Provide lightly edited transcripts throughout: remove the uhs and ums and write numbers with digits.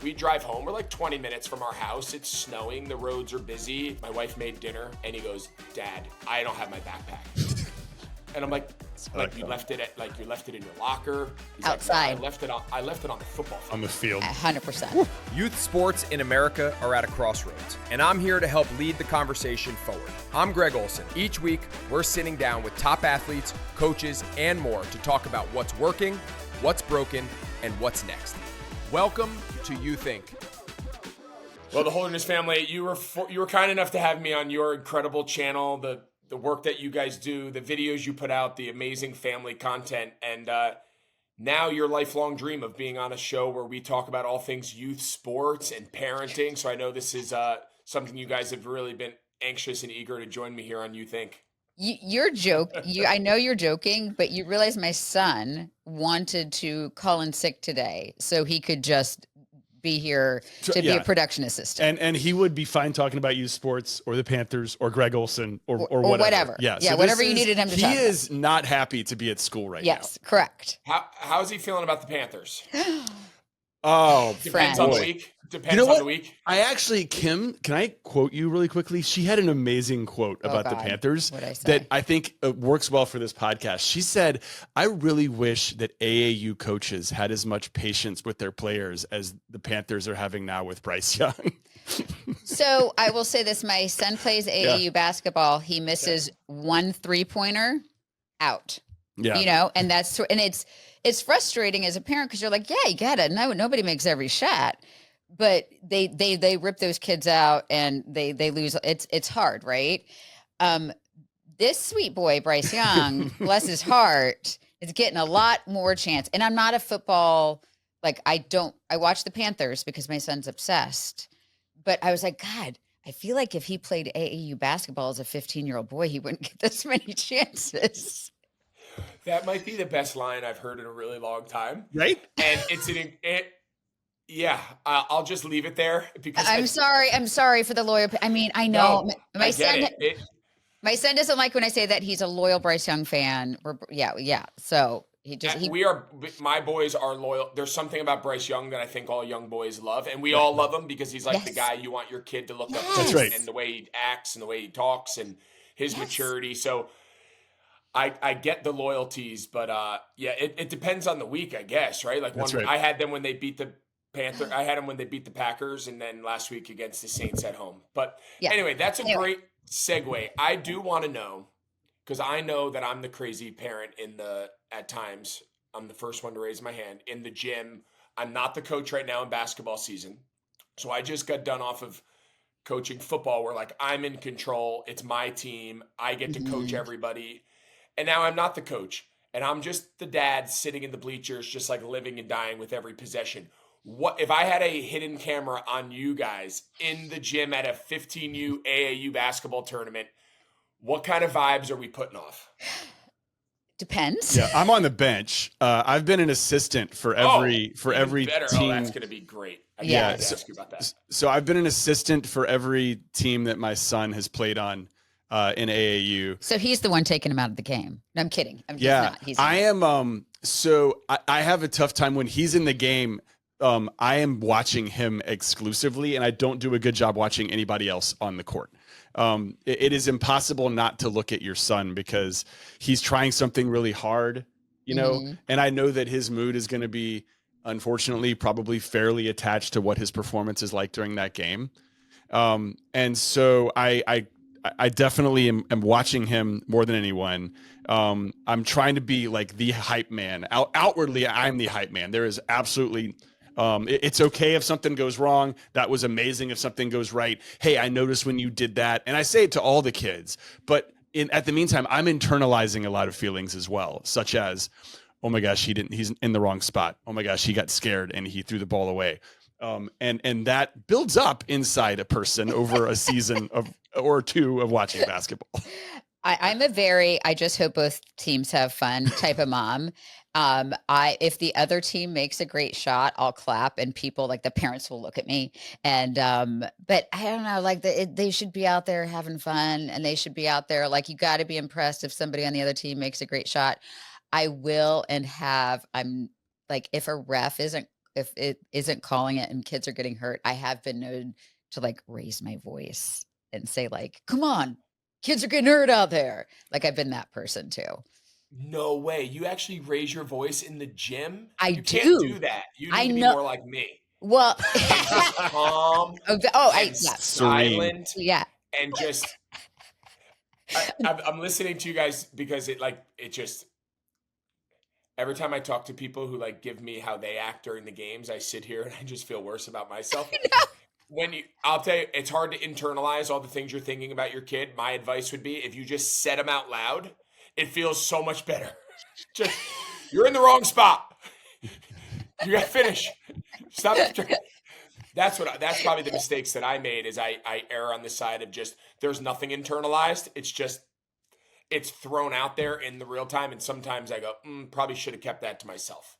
We drive home. We're like 20 minutes from our house. It's snowing. The roads are busy. My wife made dinner, and he goes, "Dad, I don't have my backpack." And I'm like you left it in your locker. He's outside. Like, no, I left it on the football field. On the field. 100%. Youth sports in America are at a crossroads, and I'm here to help lead the conversation forward. I'm Greg Olson. Each week, we're sitting down with top athletes, coaches, and more to talk about what's working, what's broken, and what's next. Welcome to You Think. Well, the Holderness family, you were kind enough to have me on your incredible channel, the work that you guys do, the videos you put out, the amazing family content, and now your lifelong dream of being on a show where we talk about all things youth sports and parenting. So I know this is something you guys have really been anxious and eager to join me here on You Think. You're joking. I know you're joking, but you realize my son wanted to call in sick today so he could just be here to be a production assistant. And he would be fine talking about youth sports or the Panthers or Greg Olson or whatever. Yeah, so whatever you needed him to talk about. He is not happy to be at school right now. Yes, correct. How's he feeling about the Panthers? Oh, depends on the week. Depends on the week. I actually, Kim, can I quote you really quickly? She had an amazing quote about the Panthers that I think works well for this podcast. She said, "I really wish that AAU coaches had as much patience with their players as the Panthers are having now with Bryce Young." So I will say this: my son plays AAU basketball. He misses 1 3-pointer out. Yeah, and it's frustrating as a parent because you're like, yeah, you get it. No, nobody makes every shot, but they rip those kids out and they lose. It's hard, right? This sweet boy, Bryce Young, bless his heart, is getting a lot more chance. And I'm not a football, I watch the Panthers because my son's obsessed, but I was like, God, I feel like if he played AAU basketball as a 15-year-old boy, he wouldn't get this many chances. That might be the best line I've heard in a really long time. Right? And I'll just leave it there because I'm sorry for the loyal. I mean, I know my son doesn't like when I say that he's a loyal Bryce Young fan. So my boys are loyal. There's something about Bryce Young that I think all young boys love, and we all love him because he's like the guy you want your kid to look up to. That's right. And the way he acts and the way he talks and his maturity. So I get the loyalties, but it depends on the week, I guess, right? I had them when they beat the Panthers. I had them when they beat the Packers, and then last week against the Saints at home. But anyway, that's a great segue. I do want to know, because I know that I'm the crazy parent at times. I'm the first one to raise my hand in the gym. I'm not the coach right now in basketball season. So I just got done off of coaching football where I'm in control. It's my team. I get to coach everybody. And now I'm not the coach, and I'm just the dad sitting in the bleachers, just living and dying with every possession. What if I had a hidden camera on you guys in the gym at a 15U AAU basketball tournament? What kind of vibes are we putting off? Depends. Yeah, I'm on the bench. I've been an assistant for every team. Oh, that's going to be great. I got to ask you about that. So I've been an assistant for every team that my son has played on. In AAU. So he's the one taking him out of the game. No, I'm kidding. I am. So I have a tough time when he's in the game. I am watching him exclusively, and I don't do a good job watching anybody else on the court. It is impossible not to look at your son because he's trying something really hard, and I know that his mood is going to be, unfortunately, probably fairly attached to what his performance is like during that game. And so I definitely am watching him more than anyone. I'm trying to be the hype man. Outwardly, I'm the hype man. There is absolutely, it's okay if something goes wrong. That was amazing if something goes right. Hey, I noticed when you did that. And I say it to all the kids. But at the meantime, I'm internalizing a lot of feelings as well, such as, oh my gosh, he's in the wrong spot. Oh my gosh, he got scared and he threw the ball away. And that builds up inside a person over a season or two of watching basketball. I'm I just hope both teams have fun type of mom. If the other team makes a great shot, I'll clap and people the parents will look at me and, but I don't know, they should be out there having fun and they should be out there. You got to be impressed if somebody on the other team makes a great shot. I will. And I'm if a ref isn't if it isn't calling it and kids are getting hurt, I have been known to like raise my voice and say like, "Come on, kids are getting hurt out there." Like I've been that person too. No way. You actually raise your voice in the gym? I You can't do do. that. You I need to be know. more like me Well, and just calm and yeah, Serene. silent yeah. and just I'm listening to you guys because it just every time I talk to people who like give me how they act during the games, I sit here and I just feel worse about myself. I'll tell you, it's hard to internalize all the things you're thinking about your kid. My advice would be if you just said them out loud, it feels so much better. Just, you're in the wrong spot. You got to finish. Stop. That's probably the mistakes that I made is I err on the side of just, there's nothing internalized. It's thrown out there in the real time. And sometimes I go, probably should have kept that to myself.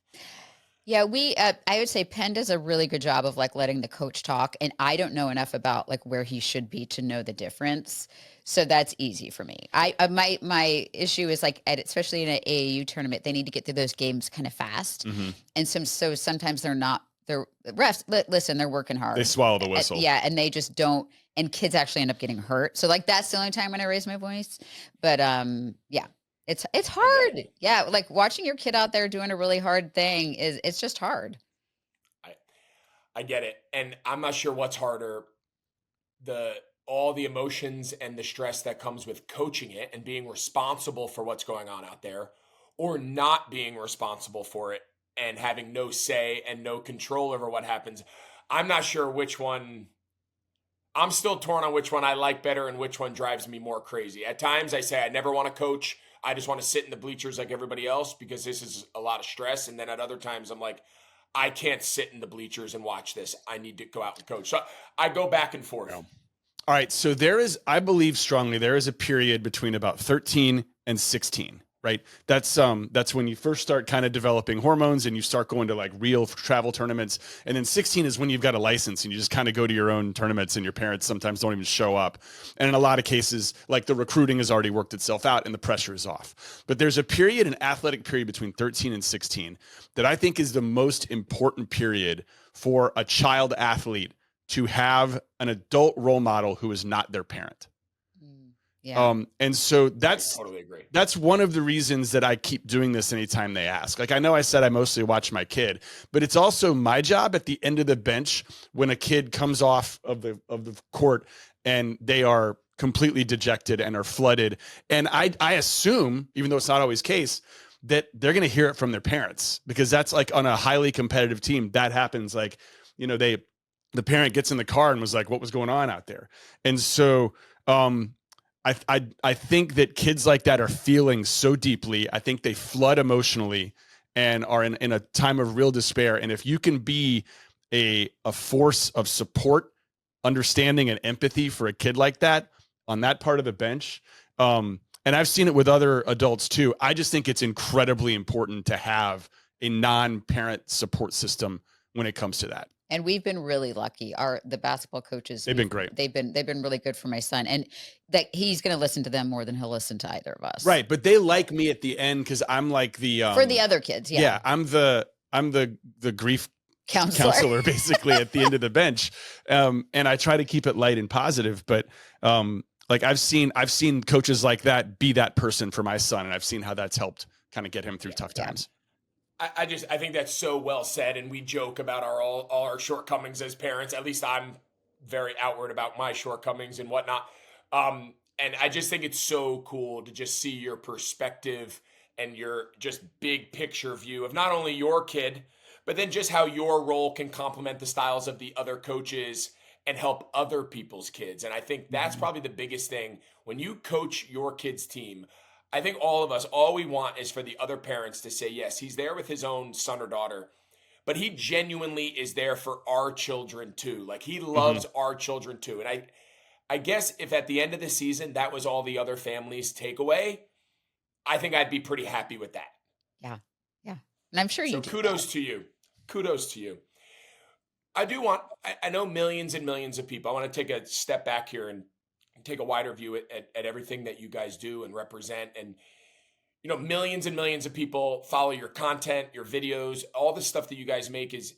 Yeah, I would say Penn does a really good job of like letting the coach talk, and I don't know enough about like where he should be to know the difference. So that's easy for me. My issue is like especially in an AAU tournament, they need to get through those games kind of fast, and so sometimes they're refs. Listen, they're working hard. They swallow the whistle. Yeah, and they just don't. And kids actually end up getting hurt. So like that's the only time when I raise my voice. But yeah. It's hard. Yeah, like watching your kid out there doing a really hard thing it's just hard. I get it. And I'm not sure what's harder, all the emotions and the stress that comes with coaching it and being responsible for what's going on out there, or not being responsible for it and having no say and no control over what happens. I'm not sure which one. I'm still torn on which one I like better and which one drives me more crazy. At times I say I never want to coach. I just want to sit in the bleachers like everybody else because this is a lot of stress. And then at other times I'm like, I can't sit in the bleachers and watch this. I need to go out and coach. So I go back and forth. All right. So I believe strongly, there is a period between about 13 and 16, right? That's when you first start kind of developing hormones and you start going to like real travel tournaments. And then 16 is when you've got a license and you just kind of go to your own tournaments and your parents sometimes don't even show up. And in a lot of cases, like the recruiting has already worked itself out and the pressure is off. But there's an athletic period between 13 and 16 that I think is the most important period for a child athlete to have an adult role model who is not their parent. Yeah. And so I that's totally agree. That's one of the reasons that I keep doing this anytime they ask. Like, I know I said I mostly watch my kid, but it's also my job at the end of the bench when a kid comes off of the court and they are completely dejected and are flooded. And I assume, even though it's not always the case, that they're going to hear it from their parents, because that's like on a highly competitive team that happens. Like, the parent gets in the car and was like, what was going on out there? And so, I think that kids like that are feeling so deeply. I think they flood emotionally and are in a time of real despair. And if you can be a force of support, understanding, and empathy for a kid like that on that part of the bench, and I've seen it with other adults too, I just think it's incredibly important to have a non-parent support system when it comes to that. And we've been really lucky. The basketball coaches, they've been great. They've been really good for my son, and that he's going to listen to them more than he'll listen to either of us. Right, but they like me at the end because I'm like the for the other kids. Yeah, yeah, I'm the grief counselor basically at the end of the bench, and I try to keep it light and positive. But like I've seen coaches like that be that person for my son, and I've seen how that's helped kind of get him through tough times. I think that's so well said, and we joke about all our shortcomings as parents. At least I'm very outward about my shortcomings and whatnot. And I just think it's so cool to just see your perspective and your just big picture view of not only your kid, but then just how your role can complement the styles of the other coaches and help other people's kids. And I think that's probably the biggest thing when you coach your kid's team. I think all of us, all we want is for the other parents to say, yes, he's there with his own son or daughter, but he genuinely is there for our children too. Like he loves our children too. And I guess if at the end of the season, that was all the other families' takeaway, I think I'd be pretty happy with that. Yeah. Yeah. And I'm sure you do. Kudos to you. Kudos to you. I know millions and millions of people. I want to take a step back here and take a wider view at everything that you guys do and represent. And millions and millions of people follow your content, your videos, all the stuff that you guys make is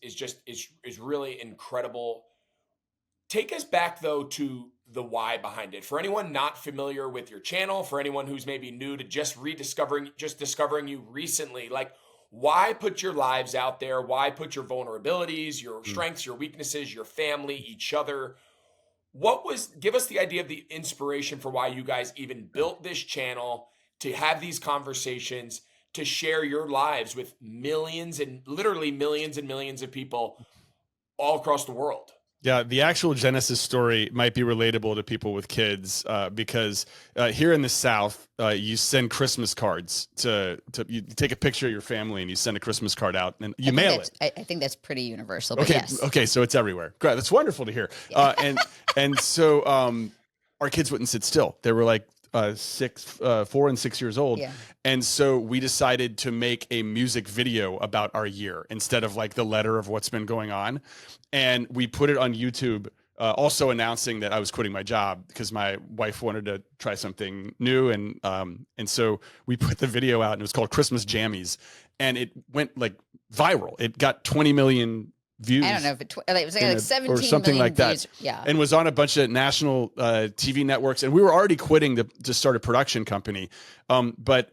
really incredible. Take us back though to the why behind it. For anyone not familiar with your channel, for anyone who's maybe new to just discovering you recently, like why put your lives out there? Why put your vulnerabilities, your strengths, your weaknesses, your family, each other? Give us the idea of the inspiration for why you guys even built this channel, to have these conversations, to share your lives with millions and literally millions and millions of people all across the world. Yeah, the actual Genesis story might be relatable to people with kids because here in the South, you send Christmas cards you take a picture of your family and you send a Christmas card out and you mail it. I think that's pretty universal. But okay, yes. Okay, so it's everywhere. Great, that's wonderful to hear. Yeah. And so our kids wouldn't sit still. They were like 4 and 6 years old. Yeah. And so we decided to make a music video about our year instead of like the letter of what's been going on. And we put it on YouTube, also announcing that I was quitting my job because my wife wanted to try something new. And so we put the video out and it was called Christmas Jammies. And it went like viral. It got 20 million views. I don't know if it was like 17 or something million like that. views. Yeah. And was on a bunch of national TV networks. And we were already quitting to start a production company. But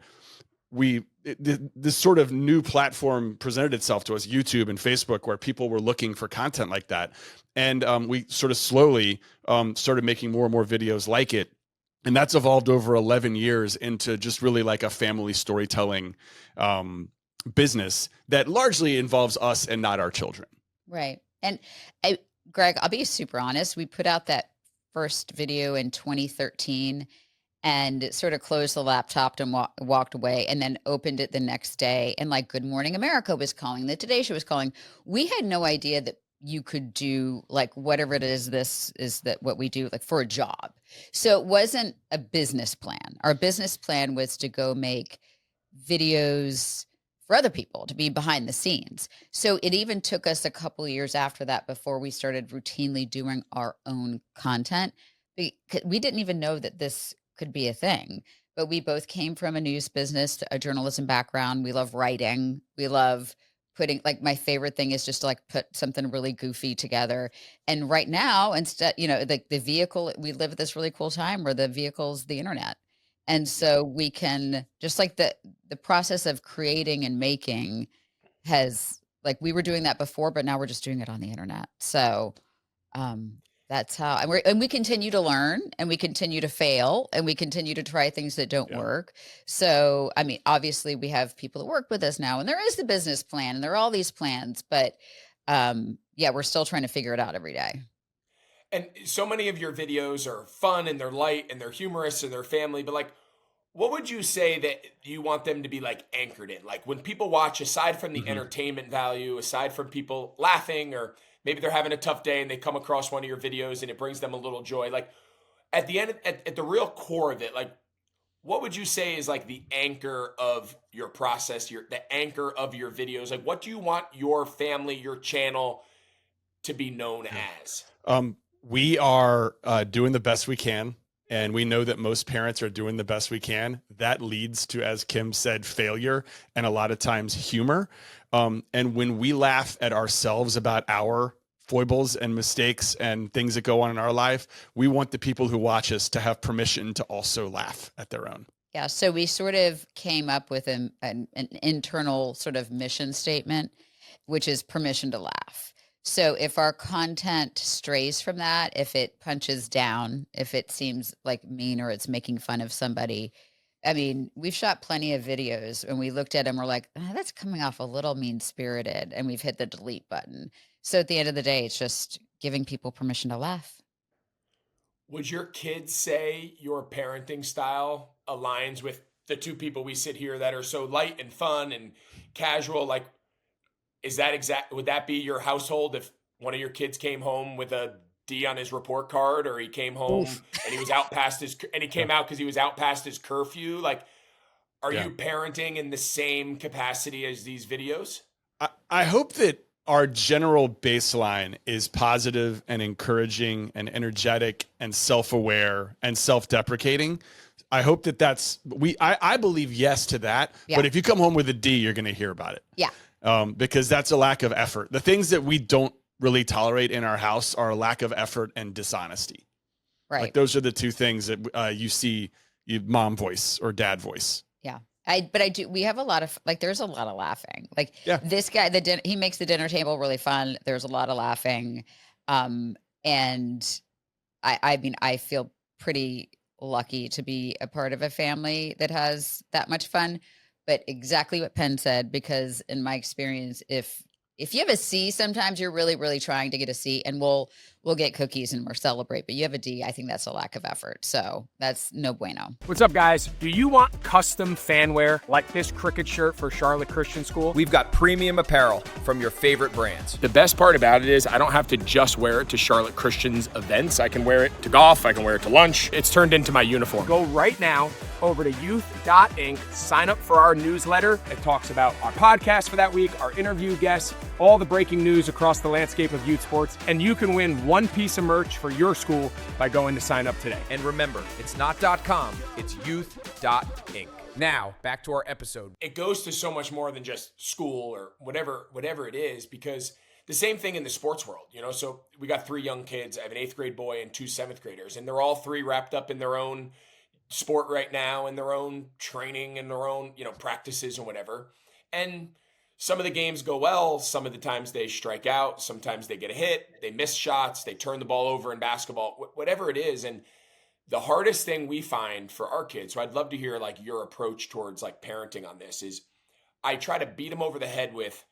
this sort of new platform presented itself to us, YouTube and Facebook, where people were looking for content like that. And we sort of slowly started making more and more videos like it. And that's evolved over 11 years into just really like a family storytelling business that largely involves us and not our children. Right. And Greg, I'll be super honest. We put out that first video in 2013 and sort of closed the laptop and walked away, and then opened it the next day. And like Good Morning America was calling, the Today Show was calling. We had no idea that you could do like whatever it is, what we do, like for a job. So it wasn't a business plan. Our business plan was to go make videos for other people, to be behind the scenes. So it even took us a couple of years after that before we started routinely doing our own content. We didn't even know that this could be a thing, but we both came from a news business, a journalism background. We love writing. We love putting, like, my favorite thing is just to like put something really goofy together. And right now, instead, like the vehicle, we live at this really cool time where the vehicle's the internet. And so we can just like the process of creating and making has, like, we were doing that before, but now we're just doing it on the internet. So, that's how, and we continue to learn, and we continue to fail, and we continue to try things that don't work. So, I mean, obviously we have people that work with us now, and there is the business plan, and there are all these plans, but we're still trying to figure it out every day. And so many of your videos are fun and they're light and they're humorous and they're family, but like, what would you say that you want them to be like anchored in? Like when people watch, aside from the entertainment value, aside from people laughing, or maybe they're having a tough day and they come across one of your videos and it brings them a little joy. Like at the end, at the real core of it, like what would you say is like the anchor of your process, the anchor of your videos? Like what do you want your family, your channel to be known as? We are doing the best we can. And we know that most parents are doing the best we can. That leads to, as Kim said, failure and a lot of times humor. And when we laugh at ourselves about our foibles and mistakes and things that go on in our life, we want the people who watch us to have permission to also laugh at their own. Yeah. So we sort of came up with an internal sort of mission statement, which is permission to laugh. So if our content strays from that, if it punches down, if it seems like mean or it's making fun of somebody, I mean, we've shot plenty of videos and we looked at them, we're like, that's coming off a little mean-spirited, and we've hit the delete button. So at the end of the day, it's just giving people permission to laugh. Would your kids say your parenting style aligns with the two people we sit here that are so light and fun and casual? Like, would that be your household if one of your kids came home with a D on his report card, or he came home and he was out past he came out because he was out past his curfew? Like, are you parenting in the same capacity as these videos? I hope that our general baseline is positive and encouraging and energetic and self-aware and self-deprecating. I hope that that's I believe yes to that. Yeah. But if you come home with a D, you're going to hear about it. Yeah. Because that's a lack of effort. The things that we don't really tolerate in our house are a lack of effort and dishonesty. Right. Like those are the two things that you see mom voice or dad voice. Yeah. We have a lot of, like, there's a lot of laughing. Like Yeah. this guy, he makes the dinner table really fun. There's a lot of laughing. And I mean, I feel pretty lucky to be a part of a family that has that much fun, but exactly what Penn said, because in my experience, if you have a C, sometimes you're really, really trying to get a C, and we'll get cookies and we'll celebrate. But you have a D, I think that's a lack of effort. So that's no bueno. What's up, guys? Do you want custom fan wear like this cricket shirt for Charlotte Christian School? We've got premium apparel from your favorite brands. The best part about it is I don't have to just wear it to Charlotte Christian's events. I can wear it to golf. I can wear it to lunch. It's turned into my uniform. Go right now over to youth.inc, sign up for our newsletter. It talks about our podcast for that week, our interview guests, all the breaking news across the landscape of youth sports, and you can win one piece of merch for your school by going to sign up today. And remember, it's not .com, it's youth.inc. Now, back to our episode. It goes to so much more than just school or whatever it is, because the same thing in the sports world, so we got 3 young kids. I have an 8th grade boy and 2 7th graders, and they're all 3 wrapped up in their own sport right now and their own training and their own, practices and whatever. And some of the games go well. Some of the times they strike out. Sometimes they get a hit. They miss shots. They turn the ball over in basketball, whatever it is. And the hardest thing we find for our kids, so I'd love to hear like your approach towards like parenting on this, is I try to beat them over the head with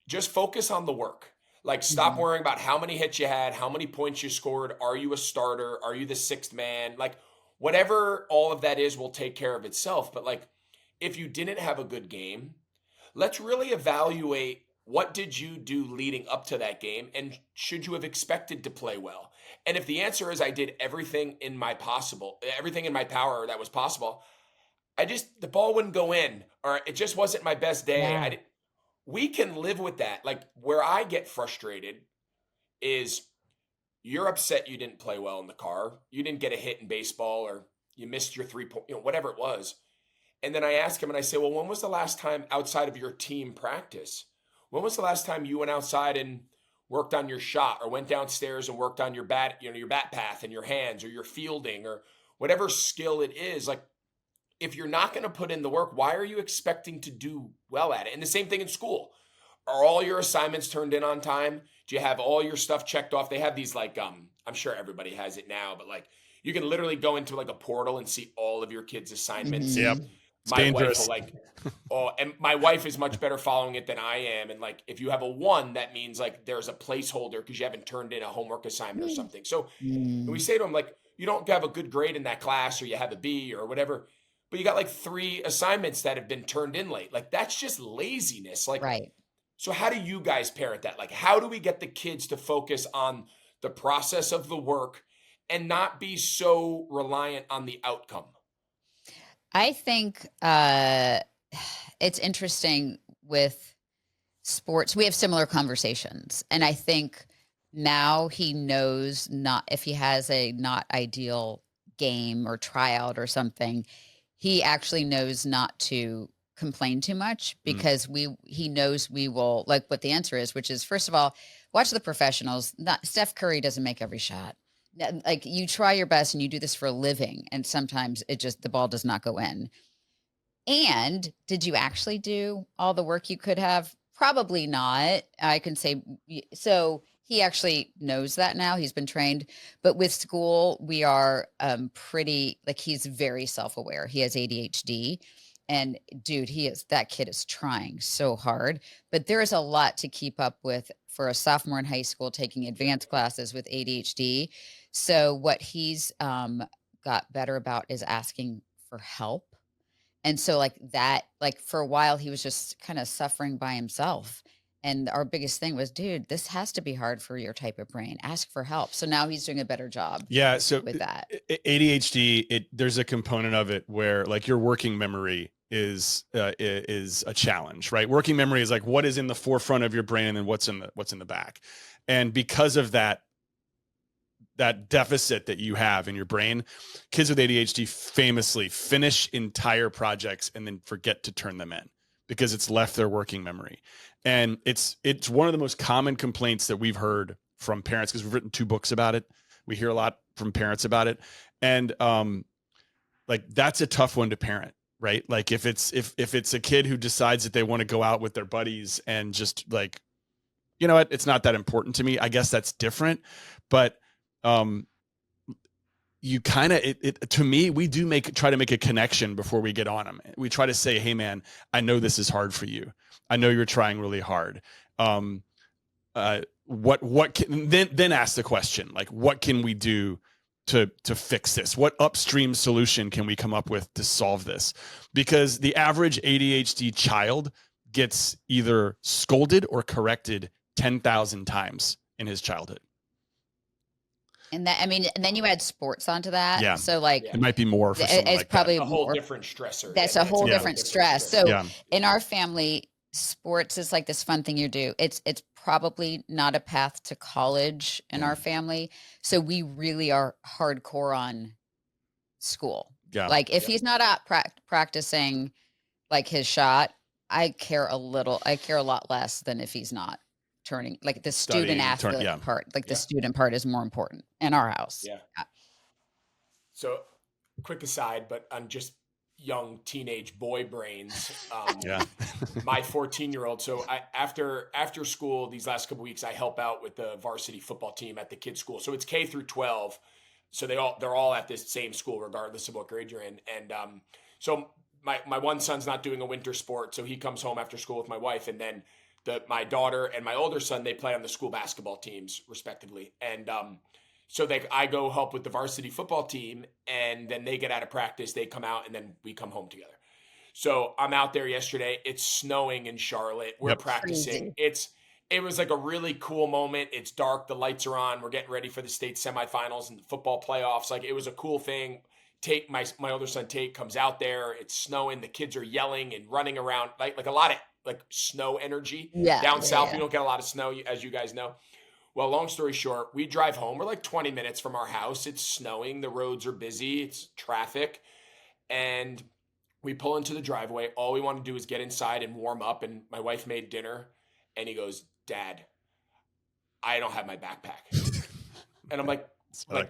just focus on the work. Like stop worrying about how many hits you had, how many points you scored. Are you a starter? Are you the 6th man? Like whatever all of that is will take care of itself. But like if you didn't have a good game, let's really evaluate what did you do leading up to that game, and should you have expected to play well? And if the answer is I did everything in my power that was possible, the ball wouldn't go in, or it just wasn't my best day. Yeah. We can live with that. Like where I get frustrated is you're upset you didn't play well in the car. You didn't get a hit in baseball, or you missed your 3-point, whatever it was. And then I ask him and I say, well, when was the last time outside of your team practice? When was the last time you went outside and worked on your shot, or went downstairs and worked on your bat path and your hands, or your fielding, or whatever skill it is? Like if you're not going to put in the work, why are you expecting to do well at it? And the same thing in school. Are all your assignments turned in on time? Do you have all your stuff checked off? They have these like, I'm sure everybody has it now, but like you can literally go into like a portal and see all of your kids' assignments. Yep. It's My dangerous. wife will and my wife is much better following it than I am. And like, if you have a 1, that means like there's a placeholder because you haven't turned in a homework assignment or something. So we say to them, like, you don't have a good grade in that class, or you have a B or whatever, but you got like 3 assignments that have been turned in late. Like that's just laziness. Like, Right. So how do you guys parent that? Like, how do we get the kids to focus on the process of the work and not be so reliant on the outcome? I think it's interesting with sports. We have similar conversations. And I think now he knows, not if he has a not ideal game or tryout or something, he actually knows not to complain too much, because he knows we will, like what the answer is, which is, first of all, watch the professionals. Steph Curry doesn't make every shot. Like you try your best and you do this for a living, and sometimes the ball does not go in. And did you actually do all the work you could have? Probably not. I can say, so he actually knows that now. He's been trained. But with school, we are pretty, like, he's very self-aware. He has ADHD. And dude, that kid is trying so hard, but there is a lot to keep up with for a sophomore in high school taking advanced classes with ADHD. So what he's got better about is asking for help. And so like that, like for a while he was just kind of suffering by himself. And our biggest thing was, dude, this has to be hard for your type of brain. Ask for help. So now he's doing a better job. Yeah. So with that ADHD, there's a component of it where like your working memory is a challenge, right? Working memory is like what is in the forefront of your brain and what's in the back. And because of that that deficit that you have in your brain. Kids with ADHD famously finish entire projects and then forget to turn them in because it's left their working memory. And it's one of the most common complaints that we've heard from parents, because we've written 2 books about it. We hear a lot from parents about it. And like, that's a tough one to parent, right? Like if it's a kid who decides that they want to go out with their buddies and just like, you know what, it's not that important to me, I guess that's different. But you kind of, to me, we do try to make a connection before we get on them. We try to say, hey man, I know this is hard for you. I know you're trying really hard. What can, then ask the question, like, what can we do to fix this? What upstream solution can we come up with to solve this? Because the average ADHD child gets either scolded or corrected 10,000 times in his childhood. And that, I mean, and then you add sports onto that. Yeah. So like, it might be more for someone it's like probably a whole more, different stressor. That's a whole different stress. So in our family, sports is like this fun thing you do. It's probably not a path to college in our family. So we really are hardcore on school. Yeah. Like if he's not out practicing like his shot, I care a lot less than if he's not turning, like the student athlete part, like the student part is more important in our house. Yeah. So quick aside, but I'm just young teenage boy brains. My 14-year-old. So after school, these last couple of weeks, I help out with the varsity football team at the kids' school. So it's K through 12. So they're all at this same school, regardless of what grade you're in. And so my one son's not doing a winter sport, so he comes home after school with my wife, and then my daughter and my older son, they play on the school basketball teams respectively. And so I go help with the varsity football team, and then they get out of practice, they come out, and then we come home together. So I'm out there yesterday. It's snowing in Charlotte. We're practicing. It was like a really cool moment. It's dark. The lights are on. We're getting ready for the state semifinals and the football playoffs. Like, it was a cool thing. My older son Tate comes out there. It's snowing. The kids are yelling and running around, like a lot of like snow energy. Down south, we don't get a lot of snow, as you guys know. Well, long story short, we drive home. We're like 20 minutes from our house. It's snowing. The roads are busy. It's traffic. And we pull into the driveway. All we want to do is get inside and warm up. And my wife made dinner. And he goes, "Dad, I don't have my backpack." And I'm like,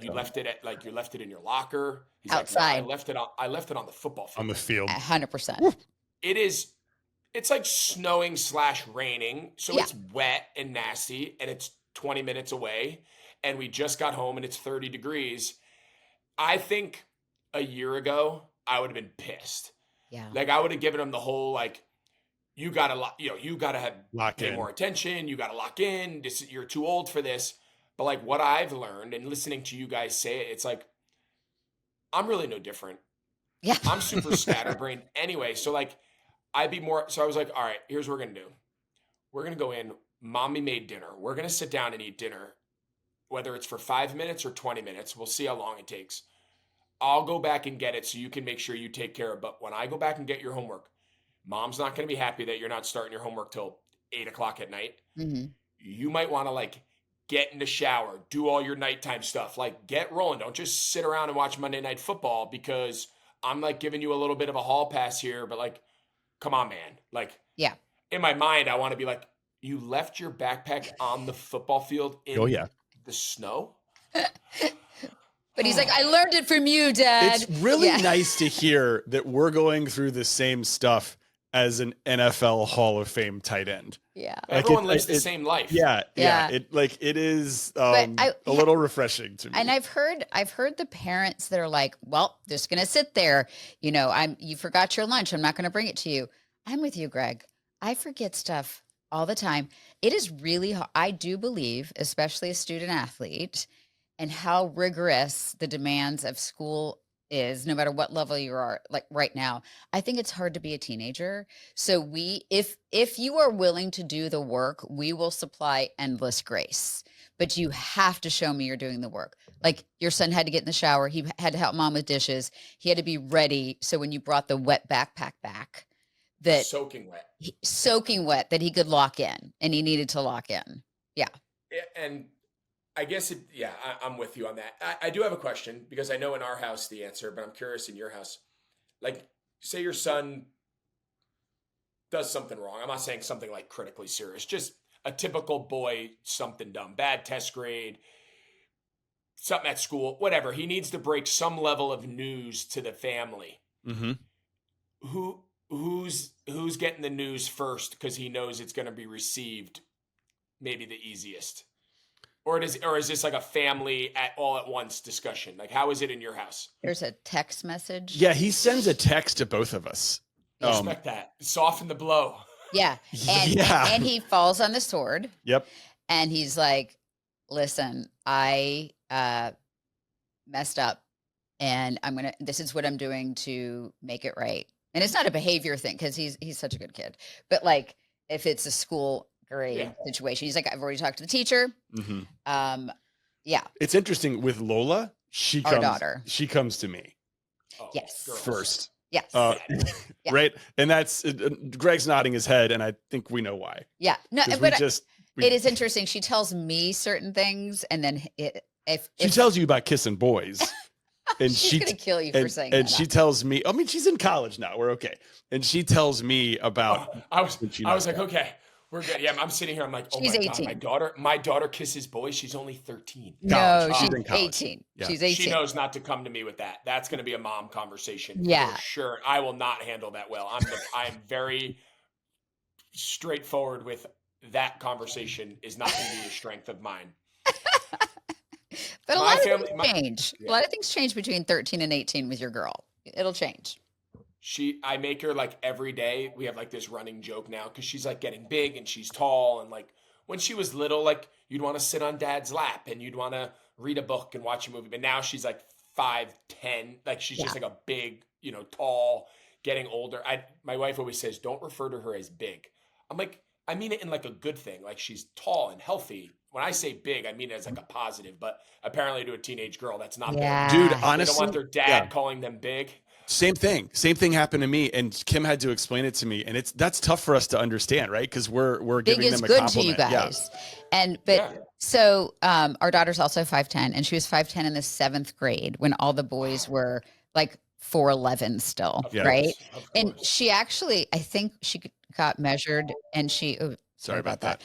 you left it in your locker? He's outside. Like, no, I left it on the football field. On the field. 100%. It's like snowing / raining. So it's wet and nasty, and it's 20 minutes away. And we just got home and it's 30 degrees. I think a year ago, I would have been pissed. Yeah. Like, I would have given him the whole, like, you gotta pay more attention. You gotta lock in. You're too old for this. But like, what I've learned and listening to you guys say it, it's like, I'm really no different. Yeah. I'm super scatterbrained anyway. So like, I was like, all right, here's what we're going to do. We're going to go in. Mommy made dinner. We're going to sit down and eat dinner, whether it's for 5 minutes or 20 minutes. We'll see how long it takes. I'll go back and get it so you can make sure you take care of it. But when I go back and get your homework, Mom's not going to be happy that you're not starting your homework till 8:00 at night. Mm-hmm. You might want to like get in the shower, do all your nighttime stuff, like get rolling. Don't just sit around and watch Monday Night Football, because I'm like giving you a little bit of a hall pass here, but like, come on, man. Like, in my mind, I want to be like, you left your backpack on the football field in the snow? But he's like, I learned it from you, Dad. It's really nice to hear that we're going through the same stuff as an NFL Hall of Fame tight end. Yeah. Like everyone lives the same life. Yeah. It is a little refreshing to me. And I've heard the parents that are like, well, just going to sit there. You know, you forgot your lunch. I'm not going to bring it to you. I'm with you, Greg. I forget stuff all the time. It is really hard. I do believe, especially a student athlete, and how rigorous the demands of school is, no matter what level you are, like right now. I think it's hard to be a teenager. So if you are willing to do the work, we will supply endless grace. But you have to show me you're doing the work. Like, your son had to get in the shower. He had to help Mom with dishes. He had to be ready. So when you brought the wet backpack back, that soaking wet, that he could lock in, and he needed to lock in. Yeah. And I guess I'm with you on that. I do have a question because I know in our house the answer, but I'm curious in your house. Like, say your son does something wrong. I'm not saying something like critically serious, just a typical boy, something dumb, bad test grade, something at school, whatever. He needs to break some level of news to the family. Mm-hmm. Who's getting the news first because he knows it's going to be received maybe the easiest? Or is this like a family all at once discussion? Like, how is it in your house? There's a text message. Yeah, he sends a text to both of us. Respect that. Soften the blow. Yeah. And he falls on the sword. Yep. And he's like, listen, I messed up and this is what I'm doing to make it right. And it's not a behavior thing because he's such a good kid. But like if it's a school grade situation, he's like, I've already talked to the teacher. Mm-hmm. Yeah. It's interesting with Lola. Our daughter. She comes to me. Yes. Girls. First. Yes. Yeah. Right. And that's Greg's nodding his head, and I think we know why. Yeah. No, but it is interesting. She tells me certain things, and then if she tells you about kissing boys, and she's gonna kill you for saying that. And she tells me, I mean, she's in college now. We're okay. And she tells me about. I was like, okay. We're good. Yeah, I'm sitting here. I'm like, oh she's my 18. God, my daughter kisses boys. She's only 13. No, she's in college. 18. Yeah. She's 18. She knows not to come to me with that. That's going to be a mom conversation. Yeah, for sure. I will not handle that well. I'm very straightforward with that. Conversation is not going to be a strength of mine. But a lot of things change. A lot of things change between 13 and 18 with your girl. It'll change. I make her like every day. We have like this running joke now because she's like getting big and she's tall. And like when she was little, like you'd want to sit on dad's lap and you'd want to read a book and watch a movie. But now she's like 5'10". Like she's just like a big, tall, getting older. My wife always says, don't refer to her as big. I'm like, I mean it in like a good thing. Like she's tall and healthy. When I say big, I mean it as like a positive. But apparently to a teenage girl, that's not big. Dude, honestly. They don't want their dad calling them big. Same thing happened to me, and Kim had to explain it to me, and that's tough for us to understand, right? Because we're big giving is them a good compliment. to you guys. So our daughter's also 5'10", and she was 5'10" in the 7th grade when all the boys were like 4'11" still, right? And she actually, I think she got measured, and sorry about that.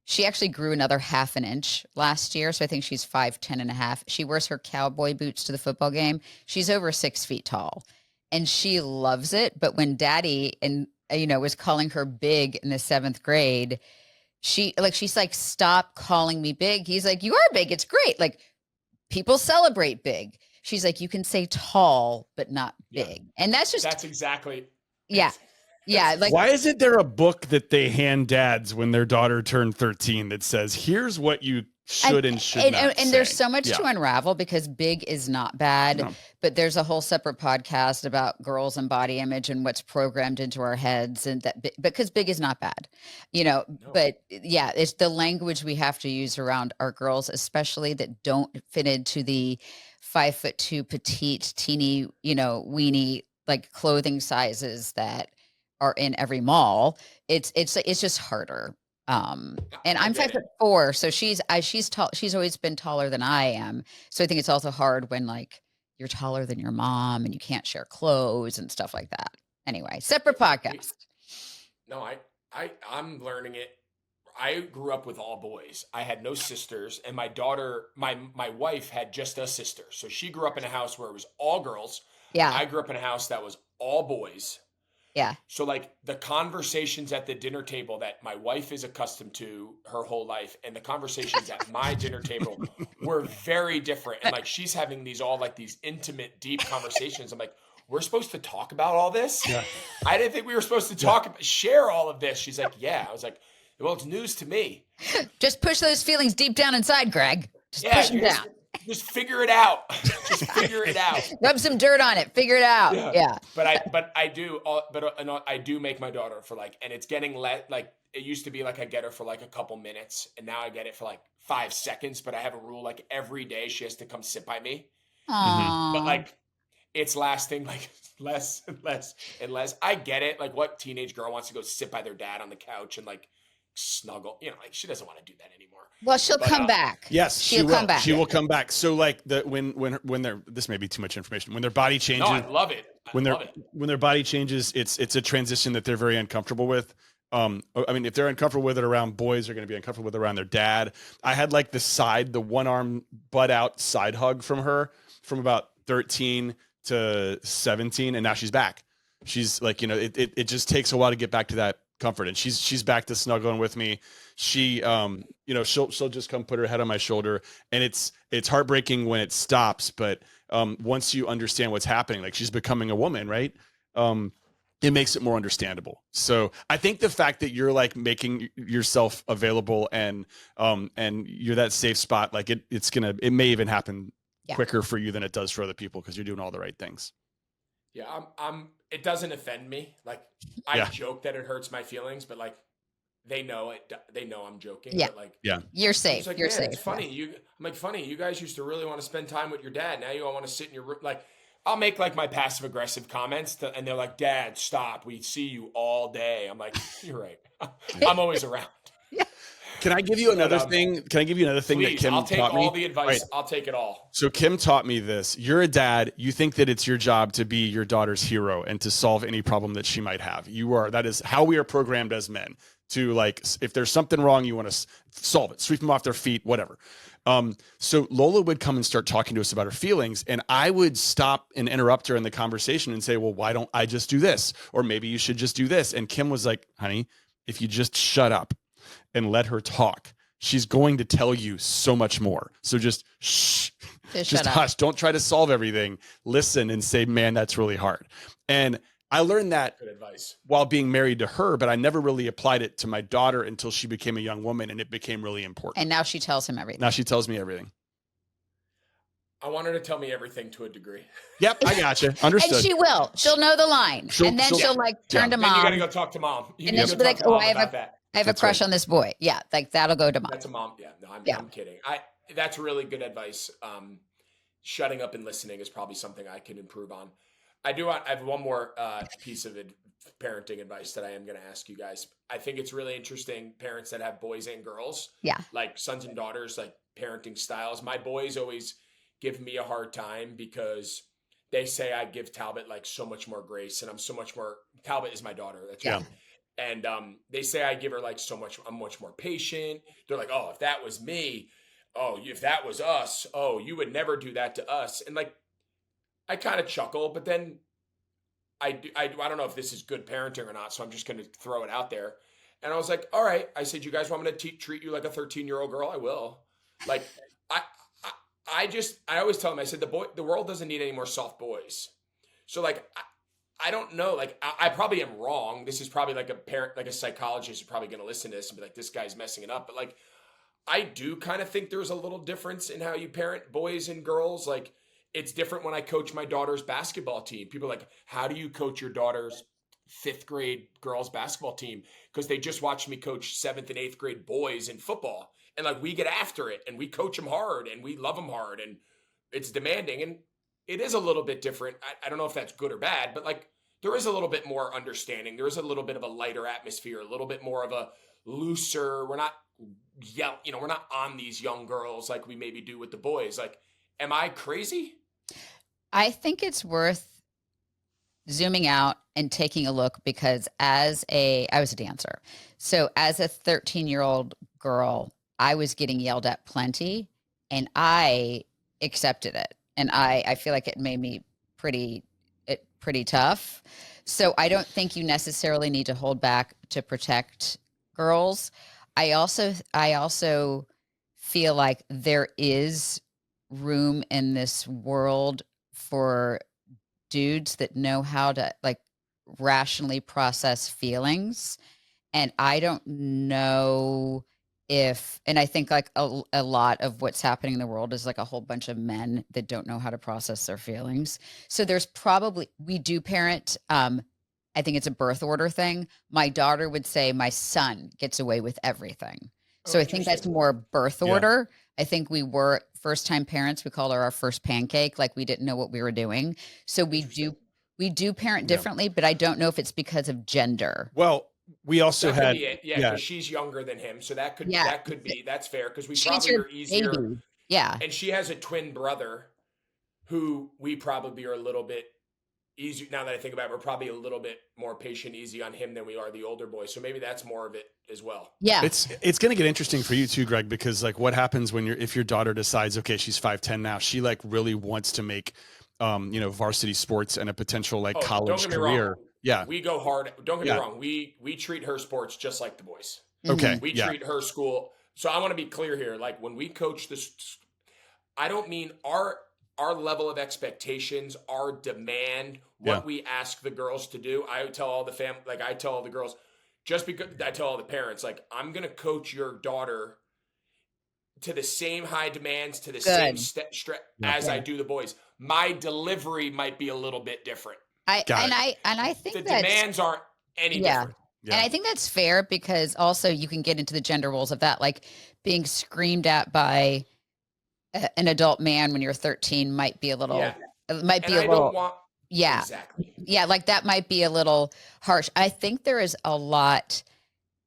She actually grew another half an inch last year. So I think she's 5'10" and a half. She wears her cowboy boots to the football game. She's over 6 feet tall and she loves it. But when daddy was calling her big in the 7th grade, she's like, stop calling me big. He's like, you are big. It's great. Like people celebrate big. She's like, you can say tall, but not big. And that's exactly. Yeah. Yeah. Like, why isn't there a book that they hand dads when their daughter turned 13 that says, here's what you should and should not and say? There's so much to unravel because big is not bad, but there's a whole separate podcast about girls and body image and what's programmed into our heads, and because big is not bad, but yeah, it's the language we have to use around our girls, especially that don't fit into the 5'2" petite, teeny, weenie, like clothing sizes that are in every mall. It's just harder. And I'm 5'4", so she's tall. She's always been taller than I am. So I think it's also hard when like you're taller than your mom and you can't share clothes and stuff like that. Anyway, separate podcast. No, I'm learning it. I grew up with all boys. I had no sisters, and my daughter, my wife had just a sister. So she grew up in a house where it was all girls. Yeah. I grew up in a house that was all boys. Yeah. So like the conversations at the dinner table that my wife is accustomed to her whole life and the conversations at my dinner table were very different. And like she's having these intimate, deep conversations. I'm like, we're supposed to talk about all this? Yeah. I didn't think we were supposed to share all of this. She's like, yeah. I was like, well, it's news to me. Just push those feelings deep down inside, Greg. Just push them down. Just figure it out. Just figure it out. Rub some dirt on it. Figure it out. Yeah. But I do make my daughter for like, and it's getting like it used to be like I get her for like a couple minutes, and now I get it for like 5 seconds. But I have a rule like every day she has to come sit by me. Aww. But like it's lasting like less and less and less. I get it. Like what teenage girl wants to go sit by their dad on the couch and like snuggle. You know, like she doesn't want to do that anymore. Well, she'll come back. Yes, she'll come back. She will come back. So like when they're, this may be too much information. When their body changes, no, I love it. When their body changes, it's a transition that they're very uncomfortable with. I mean, if they're uncomfortable with it around boys, they're going to be uncomfortable with it around their dad. I had like the one arm butt out side hug from her from about 13 to 17, and now she's back. She's like, you know, it just takes a while to get back to that comfort, and she's back to snuggling with me. She you know, she'll just come put her head on my shoulder, and it's heartbreaking when it stops, but once you understand what's happening, like she's becoming a woman, right? It makes it more understandable. So I think the fact that you're like making yourself available and you're that safe spot, like it may even happen quicker for you than it does for other people, because you're doing all the right things. Yeah, it doesn't offend me. Like I joke that it hurts my feelings, but like they know it. They know I'm joking. Yeah, but like you're safe. Like, you're safe. It's funny. I'm like, funny. You guys used to really want to spend time with your dad. Now you all want to sit in your room. Like I'll make like my passive aggressive comments, and they're like, "Dad, stop. We see you all day." I'm like, "You're right. I'm always around." Yeah. Can I give you another thing? Can I give you another thing Please, that Kim I'll take taught me? all the advice. Right. I'll take it all. So Kim taught me this. You're a dad. You think that it's your job to be your daughter's hero and to solve any problem that she might have. That is how we are programmed as men, to like, if there's something wrong, you want to solve it, sweep them off their feet, whatever. So Lola would come and start talking to us about her feelings, and I would stop and interrupt her in the conversation and say, well, why don't I just do this? Or maybe you should just do this. And Kim was like, honey, if you just shut up and let her talk, she's going to tell you so much more. So just shh, just hush. Don't try to solve everything. Listen and say, man, that's really hard. And I learned that good advice while being married to her, but I never really applied it to my daughter until she became a young woman, and it became really important. And now she tells him everything. Now she tells me everything. I want her to tell me everything to a degree. Yep, I gotcha. Understood. And she will. She'll know the line. And then she'll like turn to mom. Then you got to go talk to mom. And then she'll be like, oh, I have a crush on this boy. Yeah, like that'll go to mom. That's a mom. Yeah, no, I'm kidding. That's really good advice. Shutting up and listening is probably something I can improve on. I have one more piece of parenting advice that I am going to ask you guys. I think it's really interesting, parents that have boys and girls. Yeah. Like sons and daughters, like parenting styles. My boys always give me a hard time because they say I give Talbot like so much more grace, and I'm so much more. Talbot is my daughter. That's right. And they say I give her like so much. I'm much more patient. They're like, oh, if that was me, oh, if that was us, oh, you would never do that to us. And like, I kind of chuckle, but then I don't know if this is good parenting or not, so I'm just going to throw it out there. And I was like, all right. I said, you guys want me to treat you like a 13-year-old girl? I will. Like, I always tell them, I said, the world doesn't need any more soft boys. So like, I don't know. Like, I probably am wrong. This is probably like a parent, like a psychologist is probably going to listen to this and be like, this guy's messing it up. But like, I do kind of think there's a little difference in how you parent boys and girls. Like, it's different when I coach my daughter's basketball team. People are like, how do you coach your daughter's 5th grade girls basketball team? Because they just watched me coach 7th and 8th grade boys in football. And like, we get after it and we coach them hard and we love them hard and it's demanding. And it is a little bit different. I don't know if that's good or bad, but like, there is a little bit more understanding. There is a little bit of a lighter atmosphere, a little bit more of a looser. We're not we're not on these young girls like we maybe do with the boys. Like, am I crazy? I think it's worth zooming out and taking a look, because I was a dancer. So as a 13-year-old girl, I was getting yelled at plenty, and I accepted it. And I feel like it made me pretty tough. So I don't think you necessarily need to hold back to protect girls. I also feel like there is room in this world for dudes that know how to like rationally process feelings. And I don't know and I think like a lot of what's happening in the world is like a whole bunch of men that don't know how to process their feelings. So we do parent. I think it's a birth order thing. My daughter would say my son gets away with everything. So I think that's more birth order. I think we were first-time parents. We called her our first pancake. Like we didn't know what we were doing. So we do parent differently, but I don't know if it's because of gender. Well, we also That could had, be it. Yeah, because she's younger than him. So that could be, that's fair, because we She's probably your are easier. baby. Yeah. And she has a twin brother who we probably are a little bit easier. Now that I think about it, we're probably a little bit more patient, easy on him than we are the older boy. So maybe that's more of it as well. Yeah. It's going to get interesting for you too, Greg, because like what happens when if your daughter decides, okay, she's 5'10" now, she like really wants to make, varsity sports and a potential like college career. Wrong. Yeah. We go hard. Don't get me wrong. We treat her sports just like the boys. Okay. We treat her school. So I want to be clear here. Like when we coach this, I don't mean our level of expectations, our demand, what we ask the girls to do. I tell all the I tell all the girls, just because I tell all the parents, like, I'm going to coach your daughter to the same high demands, to the same as I do the boys. My delivery might be a little bit different. I think the demands aren't any different. Yeah. And I think that's fair, because also you can get into the gender roles of that, like being screamed at by an adult man when you're 13 might be a little, Exactly. Yeah. Like that might be a little harsh. I think there is a lot.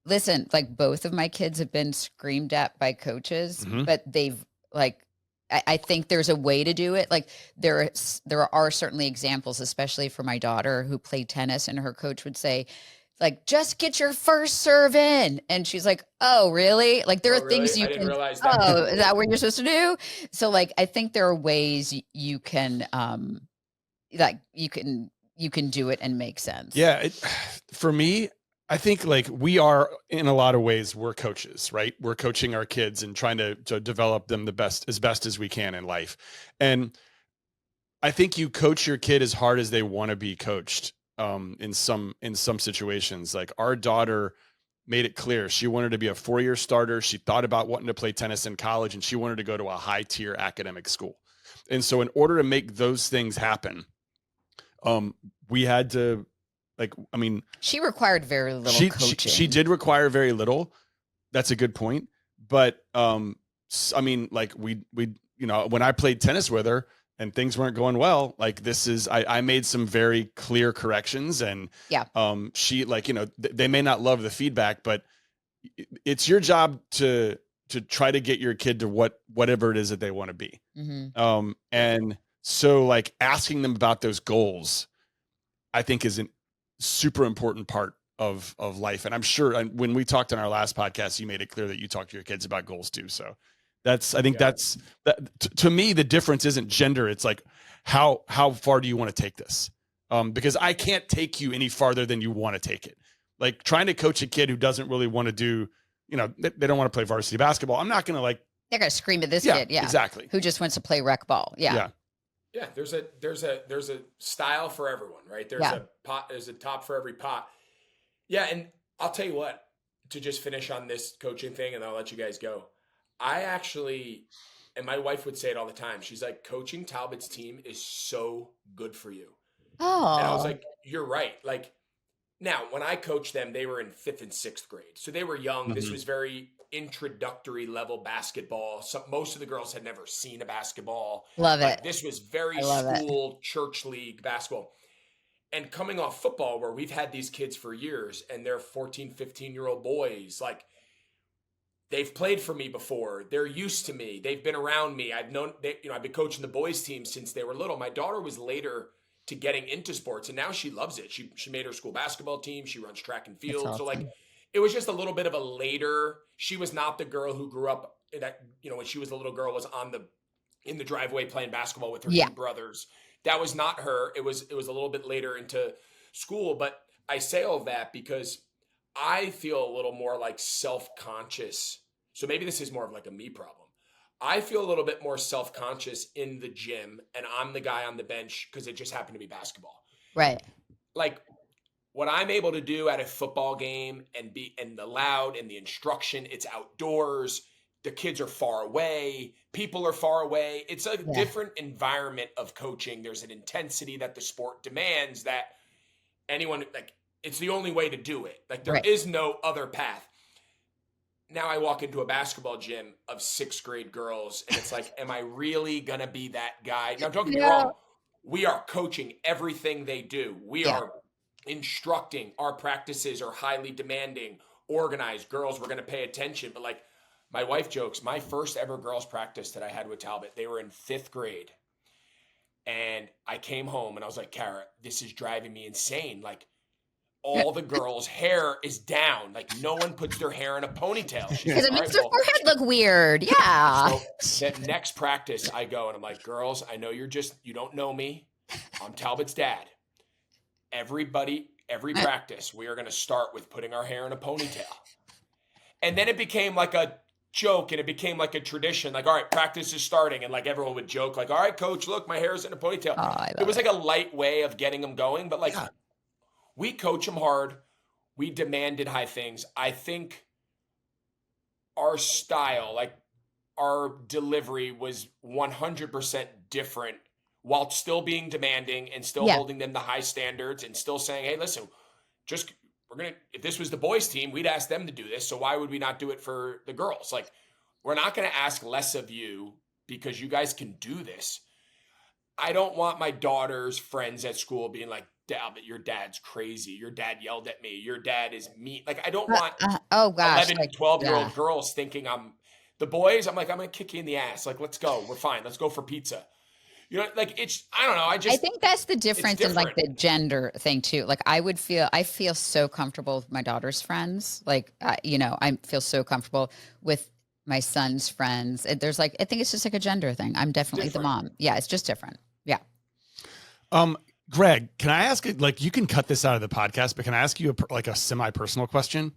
Listen, like both of my kids have been screamed at by coaches, but they've like, I think there's a way to do it. Like there are certainly examples, especially for my daughter who played tennis, and her coach would say, like, just get your first serve in. And she's like, oh, really? Like there are things you can, realize that. Oh, is that what you're supposed to do? So like, I think there are ways you can, like you can do it and make sense. Yeah. For me, I think like we are, in a lot of ways, we're coaches, right? We're coaching our kids and trying to develop them as best as we can in life. And I think you coach your kid as hard as they want to be coached. In some situations, like our daughter made it clear she wanted to be a 4-year starter. She thought about wanting to play tennis in college, and she wanted to go to a high tier academic school. And so in order to make those things happen, we had to, she required very little coaching. She did require very little. That's a good point. But, when I played tennis with her and things weren't going well, like I made some very clear corrections, and she they may not love the feedback, but it's your job to try to get your kid to whatever it is that they want to be. And so like asking them about those goals, I think is an super important part of life. And I'm sure when we talked on our last podcast, you made it clear that you talk to your kids about goals too. So I think that's to me, the difference isn't gender. It's like, how far do you want to take this? Because I can't take you any farther than you want to take it. Like trying to coach a kid who doesn't really want to do, they don't want to play varsity basketball. I'm not going to they're going to scream at this kid. Yeah, exactly. Who just wants to play rec ball. Yeah. There's a style for everyone, right? There's a top for every pot. Yeah. And I'll tell you what, to just finish on this coaching thing, and I'll let you guys go. I actually, and my wife would say it all the time. She's like, coaching Talbot's team is so good for you. Oh. And I was like, you're right. Like now when I coached them, they were in 5th and 6th grade. So they were young. This was very introductory level basketball. Most of the girls had never seen a basketball. Love it. This was very school, church league basketball. And coming off football, where we've had these kids for years and they're 14, 15-year-old boys, like, they've played for me before. They're used to me. They've been around me. I've been coaching the boys team since they were little. My daughter was later to getting into sports, and now she loves it. She made her school basketball team. She runs track and field. Awesome. So like, it was just a little bit of a later. She was not the girl who grew up that, when she was a little girl, was in the driveway playing basketball with her two brothers. That was not her. It was a little bit later into school. But I say all of that because I feel a little more like self-conscious. So maybe this is more of like a me problem. I feel a little bit more self-conscious in the gym, and I'm the guy on the bench because it just happened to be basketball. Right. Like what I'm able to do at a football game and the loud and the instruction, it's outdoors. The kids are far away. People are far away. It's a different environment of coaching. There's an intensity that the sport demands that anyone, like, it's the only way to do it. Like there is no other path. Now I walk into a basketball gym of 6th grade girls, and it's like, am I really going to be that guy? Now, don't get me wrong. We are coaching everything they do. We are instructing. Our practices are highly demanding, organized. Girls were going to pay attention. But like my wife jokes, my first ever girls practice that I had with Talbot, they were in 5th grade. And I came home and I was like, Kara, this is driving me insane. Like, all the girls' hair is down. Like, no one puts their hair in a ponytail. Because it makes their forehead look weird. Yeah. So that next practice, I go and I'm like, girls, I know you don't know me. I'm Talbot's dad. Every practice, we are going to start with putting our hair in a ponytail. And then it became like a joke and it became like a tradition. Like, all right, practice is starting. And like everyone would joke, like, all right, coach, look, my hair's in a ponytail. It was like a light way of getting them going. But like, we coach them hard. We demanded high things. I think our style, like our delivery was 100% different while still being demanding and still holding them to high standards and still saying, hey, listen, if this was the boys team, we'd ask them to do this. So why would we not do it for the girls? Like, we're not going to ask less of you because you guys can do this. I don't want my daughter's friends at school being like, But your dad's crazy. Your dad yelled at me. Your dad is mean. Like, I don't want 11 and 12-year-old girls thinking I'm the boys. I'm like, I'm going to kick you in the ass. Like, let's go. We're fine. Let's go for pizza. You know, like I don't know. I think that's the difference in like the gender thing too. Like I feel so comfortable with my daughter's friends. Like, I feel so comfortable with my son's friends. I think it's just like a gender thing. I'm definitely the mom. Yeah. It's just different. Yeah. Greg, can I ask it? Like, you can cut this out of the podcast, but can I ask you a semi-personal question?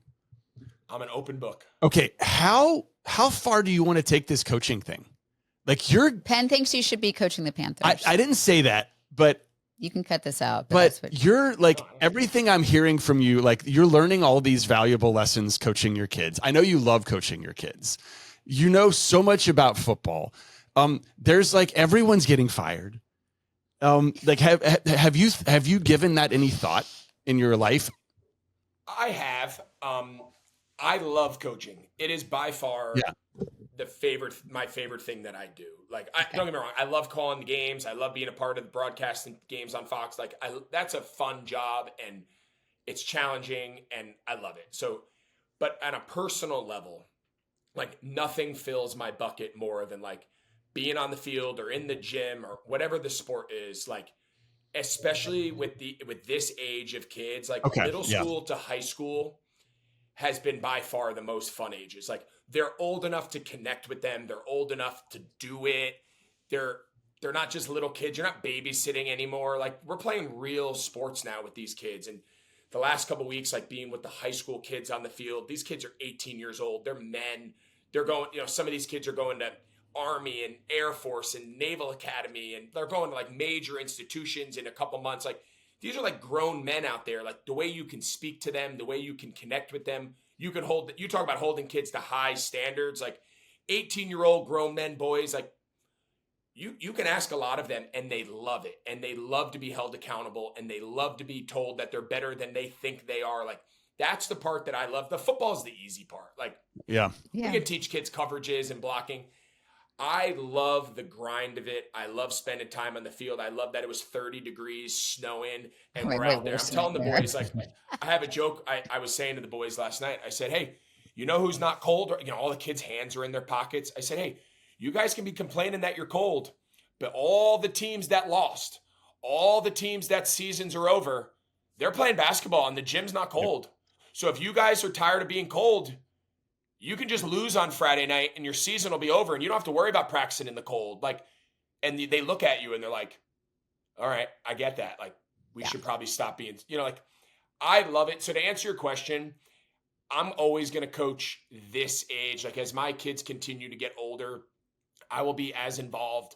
I'm an open book. Okay. How far do you want to take this coaching thing? Like, Penn thinks you should be coaching the Panthers. I didn't say that, but you can cut this out. But you're like, everything I'm hearing from you, like, you're learning all these valuable lessons coaching your kids. I know you love coaching your kids. You know so much about football. There's like, everyone's getting fired. Like, have you given that any thought in your life? I have. I love coaching. It is by far my favorite thing that I do. Like, don't get me wrong. I love calling the games. I love being a part of the broadcasting games on Fox. Like, that's a fun job and it's challenging and I love it. So, but on a personal level, like, nothing fills my bucket more than like being on the field or in the gym or whatever the sport is. Like, especially with this age of kids, like middle school to high school has been by far the most fun ages. Like, they're old enough to connect with them. They're old enough to do it. They're not just little kids. You're not babysitting anymore. Like, we're playing real sports now with these kids. And the last couple of weeks, like being with the high school kids on the field, these kids are 18 years old. They're men. They're going, some of these kids are going to Army and Air Force and Naval Academy, and they're going to like major institutions in a couple months. Like, these are like grown men out there. Like, the way you can speak to them, the way you can connect with them, you talk about holding kids to high standards, like 18-year-old grown men, boys, like you can ask a lot of them and they love it. And they love to be held accountable and they love to be told that they're better than they think they are. Like, that's the part that I love. The football is the easy part. Like, we can teach kids coverages and blocking. I love the grind of it. I love spending time on the field. I love that it was 30 degrees, snowing, and we're out there. I'm telling the boys, like, I have a joke I was saying to the boys last night. I said, hey, you know who's not cold? All the kids' hands are in their pockets. I said, hey, you guys can be complaining that you're cold, but all the teams that lost, all the teams that seasons are over, they're playing basketball and the gym's not cold. So if you guys are tired of being cold, you can just lose on Friday night and your season will be over and you don't have to worry about practicing in the cold. Like, and they look at you and they're like, all right, I get that. Like, we should probably stop being, like, I love it. So to answer your question, I'm always going to coach this age. Like, as my kids continue to get older, I will be as involved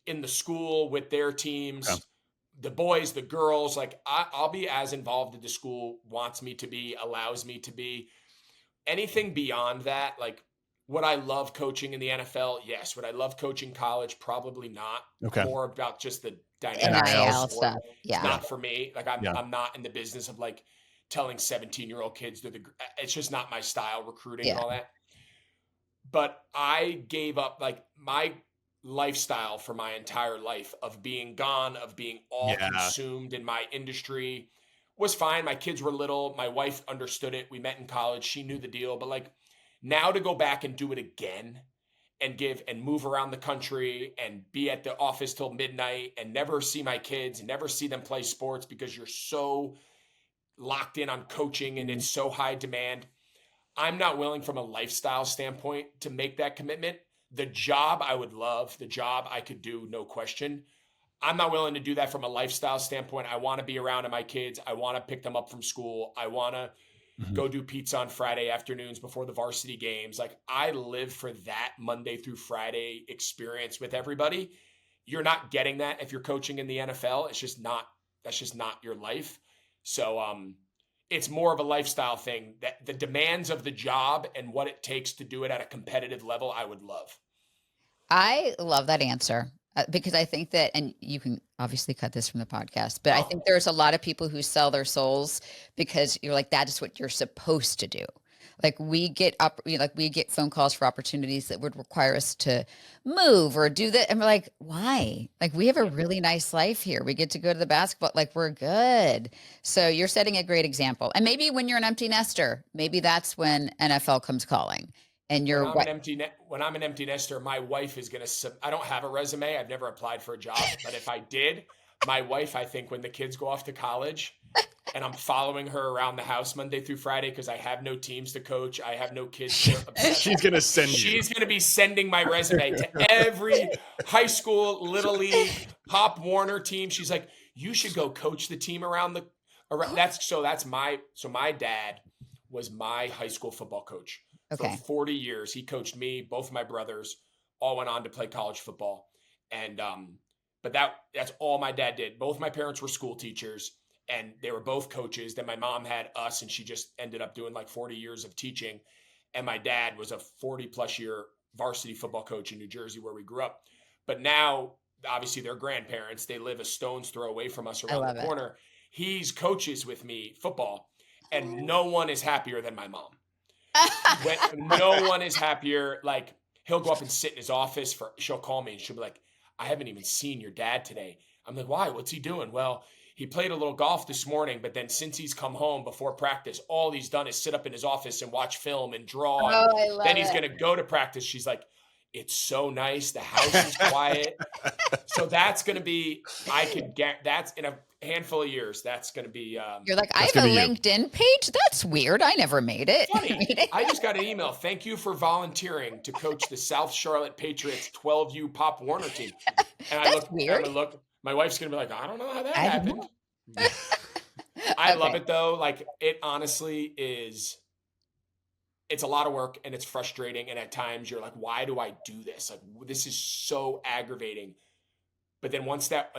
in the school with their teams, the boys, the girls. Like, I'll be as involved as the school wants me to be, allows me to be. Anything beyond that, like, would I love coaching in the NFL? Yes. Would I love coaching college? Probably not. Okay. More about just the dynamics of sport. Yeah. It's not for me. Like, I'm not in the business of like telling 17-year-old kids it's just not my style, recruiting and all that. But I gave up like my lifestyle for my entire life of being gone, of being all consumed in my industry, was fine. My kids were little. My wife understood it. We met in college. She knew the deal. But like now to go back and do it again and give and move around the country and be at the office till midnight and never see my kids and never see them play sports because you're so locked in on coaching and it's so high demand. I'm not willing from a lifestyle standpoint to make that commitment. The job I would love, the job I could do, no question. I'm not willing to do that from a lifestyle standpoint. I want to be around to my kids. I want to pick them up from school. I want to go do pizza on Friday afternoons before the varsity games. Like I live for that Monday through Friday experience with everybody. You're not getting that if you're coaching in the NFL. It's just not, that's just not your life. So it's more of a lifestyle thing that the demands of the job and what it takes to do it at a competitive level, I would love. I love that answer because I think that, and you can obviously cut this from the podcast, but I think there's a lot of people who sell their souls because you're like, that is what you're supposed to do. Like we get up, we get phone calls for opportunities that would require us to move or do that. And we're like, why? Like we have a really nice life here. We get to go to the basketball, like we're good. So you're setting a great example. And maybe when you're an empty nester, maybe that's when NFL comes calling. And you're when I'm an empty nester, my wife is going to, I don't have a resume. I've never applied for a job, but if I did, my wife, I think when the kids go off to college and I'm following her around the house Monday through Friday, because I have no teams to coach. I have no kids. She's going to send you. She's going to be sending my resume to every high school, little league, Pop Warner team. She's like, you should go coach the team around. My dad was my high school football coach. Okay. For 40 years, he coached me, both of my brothers, all went on to play college football. And, but that's all my dad did. Both my parents were school teachers and they were both coaches. Then my mom had us and she just ended up doing like 40 years of teaching. And my dad was a 40 plus year varsity football coach in New Jersey where we grew up. But now, obviously they're grandparents. They live a stone's throw away from us around the corner. He's coaches with me football and no one is happier than my mom. No one is happier. Like he'll go up and sit in his office she'll call me and she'll be like, I haven't even seen your dad today. I'm like, why? What's he doing? Well, he played a little golf this morning, but then since he's come home before practice, all he's done is sit up in his office and watch film and draw. Then he's going to go to practice. She's like, it's so nice. The house is quiet. So that's going to be, I could get, that's in a handful of years. That's going to be. You're like, I have a LinkedIn page. That's weird. I never made it. Funny. I just got an email. Thank you for volunteering to coach the South Charlotte Patriots 12U Pop Warner team. And That's weird. My wife's going to be like, I don't know how that happened. I love it though. Like it honestly is. It's a lot of work and it's frustrating. And at times you're like, why do I do this? Like, this is so aggravating. But then once that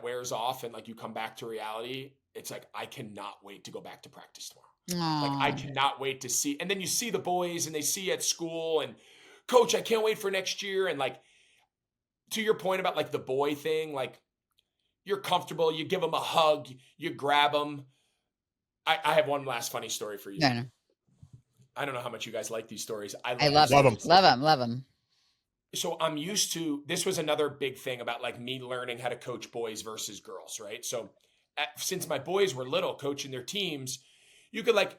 wears off and like you come back to reality, it's like, I cannot wait to go back to practice tomorrow. Like I cannot wait to see. And then you see the boys and they see you at school and coach, I can't wait for next year. And like, to your point about like the boy thing, like you're comfortable, you give them a hug, you grab them. I have one last funny story for you. No. I don't know how much you guys like these stories. I love them. Love them. So I'm used to, this was another big thing about like me learning how to coach boys versus girls, right? So since my boys were little coaching their teams, you could like,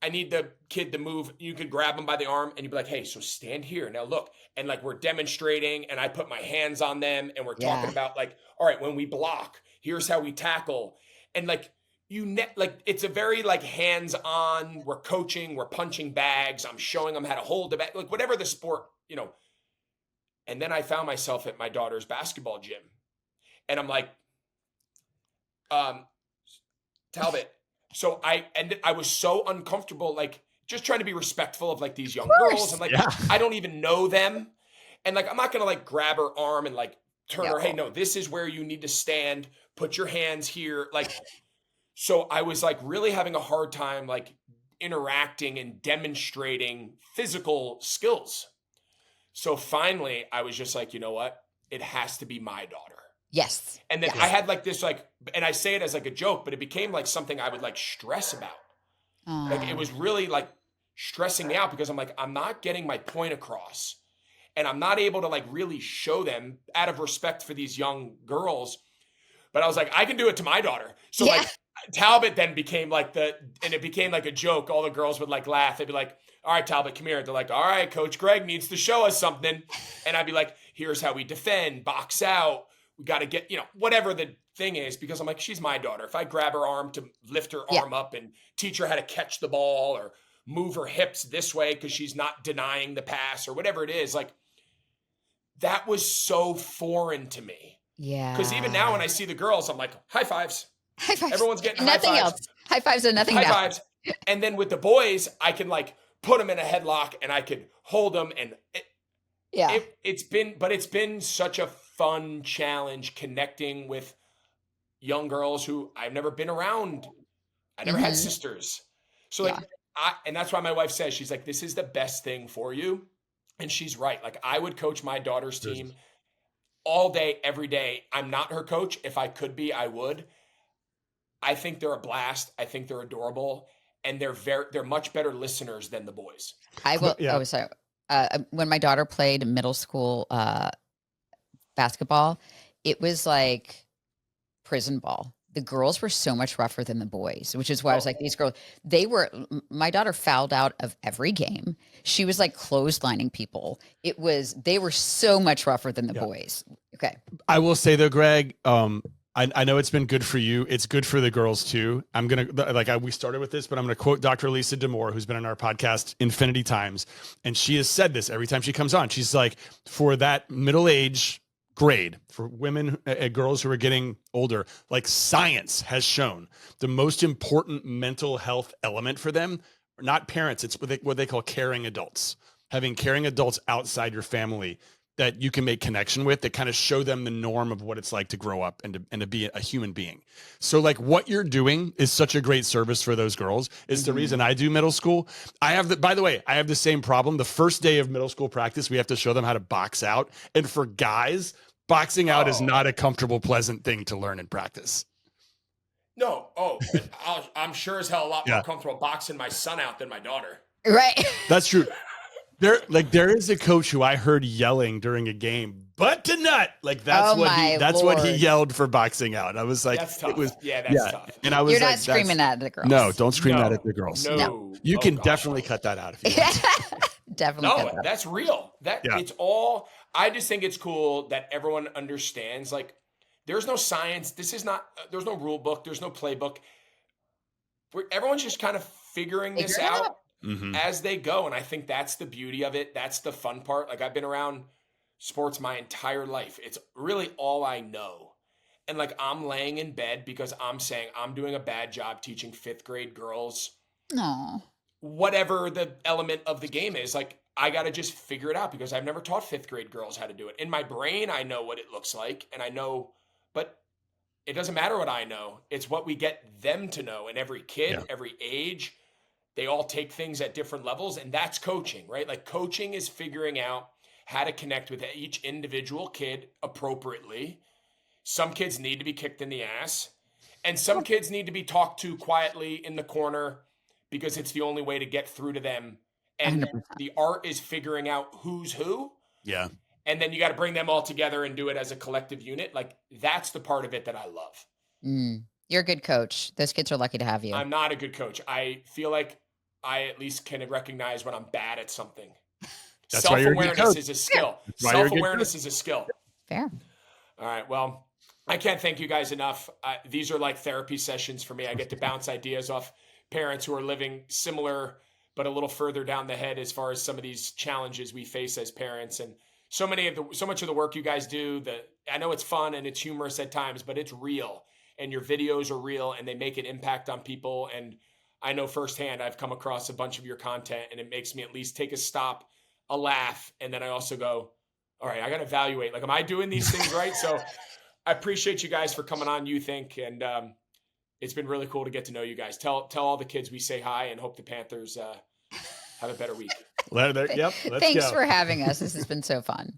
I need the kid to move. You could grab them by the arm and you'd be like, hey, so stand here. Now look. And like, we're demonstrating and I put my hands on them and we're talking about like, all right, when we block, here's how we tackle. And like, it's a very like hands-on, we're coaching, we're punching bags. I'm showing them how to hold the bag, like whatever the sport, And then I found myself at my daughter's basketball gym and I'm like, Talbot. So I was so uncomfortable, like just trying to be respectful of like these young girls. And like, I don't even know them. And like, I'm not going to like grab her arm and like turn her, hey, no, this is where you need to stand. Put your hands here. Like, so I was like really having a hard time, like interacting and demonstrating physical skills. So finally I was just like, you know what? It has to be my daughter. Yes. And then I had like this, like, and I say it as like a joke, but it became like something I would like stress about. Like it was really like stressing me out because I'm like, I'm not getting my point across and I'm not able to like really show them out of respect for these young girls. But I was like, I can do it to my daughter. So like, Talbot then became like and it became like a joke. All the girls would like laugh. They'd be like, all right, Talbot, come here. They're like, all right, Coach Greg needs to show us something. And I'd be like, here's how we defend, box out. We got to get, whatever the thing is, because I'm like, she's my daughter. If I grab her arm to lift her arm up and teach her how to catch the ball or move her hips this way because she's not denying the pass or whatever it is, like that was so foreign to me. Yeah. Because even now when I see the girls, I'm like, high fives. High fives. Everyone's getting nothing high fives. else. High fives and nothing high else. Fives. And then with the boys, I can like put them in a headlock and I could hold them. And it's been such a fun challenge connecting with young girls who I've never been around. I never had sisters. So like, and that's why my wife says, she's like, this is the best thing for you. And she's right. Like I would coach my daughter's team all day, every day. I'm not her coach. If I could be, I would. I think they're a blast. I think they're adorable. And they're much better listeners than the boys. I will. Yeah. Oh, sorry. When my daughter played middle school basketball, it was like prison ball. The girls were so much rougher than the boys, which is why I was like, these girls, my daughter fouled out of every game. She was like clotheslining people. They were so much rougher than the boys. Okay. I will say though, Greg, I know it's been good for you. It's good for the girls too. We started with this, but I'm going to quote Dr. Lisa D'Amour, who's been on our podcast infinity times. And she has said this every time she comes on. She's like, for that middle age grade, for women, girls who are getting older, like science has shown the most important mental health element for them are not parents. It's what they call caring adults. Having caring adults outside your family that you can make connection with, that kind of show them the norm of what it's like to grow up and to be a human being. So like what you're doing is such a great service for those girls. It's the reason I do middle school. By the way, I have the same problem. The first day of middle school practice, we have to show them how to box out. And for guys, boxing out is not a comfortable, pleasant thing to learn and practice. No. I'm sure as hell a lot more comfortable boxing my son out than my daughter. Right. That's true. There is a coach who I heard yelling during a game, butt to nut. Like that's what he yelled for boxing out. I was like, that's tough. That's tough. And I was You're not screaming at the girls. No, don't scream that at the girls. No. You can definitely cut that out if you want. Definitely. No, that's real. It's all. I just think it's cool that everyone understands. Like, there's no science. This is not. There's no rule book. There's no playbook. Everyone's just kind of figuring this out. As they go. And I think that's the beauty of it. That's the fun part. Like I've been around sports my entire life. It's really all I know. And like I'm laying in bed because I'm saying I'm doing a bad job teaching 5th grade girls. No. Whatever the element of the game is, like I got to just figure it out because I've never taught 5th grade girls how to do it. In my brain, I know what it looks like and I know, but it doesn't matter what I know. It's what we get them to know. And every kid, every age, they all take things at different levels, and that's coaching, right? Like coaching is figuring out how to connect with each individual kid appropriately. Some kids need to be kicked in the ass, and some kids need to be talked to quietly in the corner because it's the only way to get through to them. And 100%. The art is figuring out who's who. Yeah. And then you got to bring them all together and do it as a collective unit. Like that's the part of it that I love. You're a good coach. Those kids are lucky to have you. I'm not a good coach. I feel like I at least can recognize when I'm bad at something. Self-awareness is a skill. Self-awareness is a skill. Fair. All right. Well, I can't thank you guys enough. These are like therapy sessions for me. I get to bounce ideas off parents who are living similar, but a little further down the head as far as some of these challenges we face as parents. And so much of the work you guys do, I know it's fun and it's humorous at times, but it's real. And your videos are real and they make an impact on people. And I know firsthand, I've come across a bunch of your content and it makes me at least take a stop, a laugh. And then I also go, all right, I got to evaluate, like, am I doing these things right? So I appreciate you guys for coming on, You Think. And it's been really cool to get to know you guys. Tell all the kids we say hi and hope the Panthers have a better week. Let's Thanks go. for having us. This has been so fun.